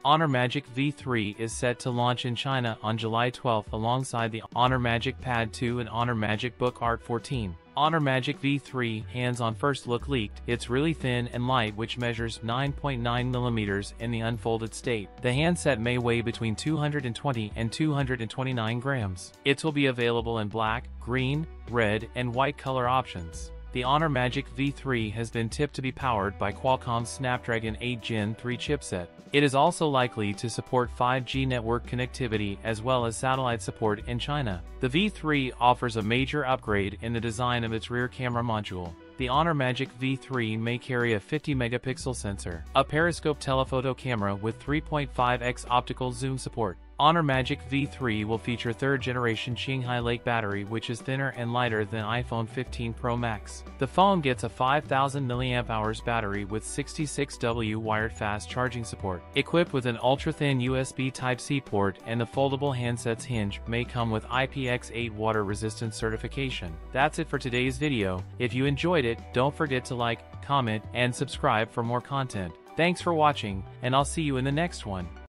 Honor Magic V3 is set to launch in China on July 12 alongside the Honor Magic Pad 2 and Honor Magic Book Art 14. Honor Magic V3 hands-on first look leaked. It's really thin and light, which measures 9.9mm in the unfolded state. The handset may weigh between 220 and 229 grams. It will be available in black, green, red, and white color options. The Honor Magic V3 has been tipped to be powered by Qualcomm's Snapdragon 8 Gen 3 chipset. It is also likely to support 5G network connectivity as well as satellite support in China. The V3 offers a major upgrade in the design of its rear camera module. The Honor Magic V3 may carry a 50-megapixel sensor, a periscope telephoto camera with 3.5x optical zoom support. Honor Magic V3 will feature third-generation Qinghai Lake battery, which is thinner and lighter than iPhone 15 Pro Max. The phone gets a 5000 mAh battery with 66W wired fast charging support. Equipped with an ultra-thin USB Type-C port, and the foldable handset's hinge may come with IPX8 water resistance certification. That's it for today's video. If you enjoyed it, don't forget to like, comment, and subscribe for more content. Thanks for watching, and I'll see you in the next one.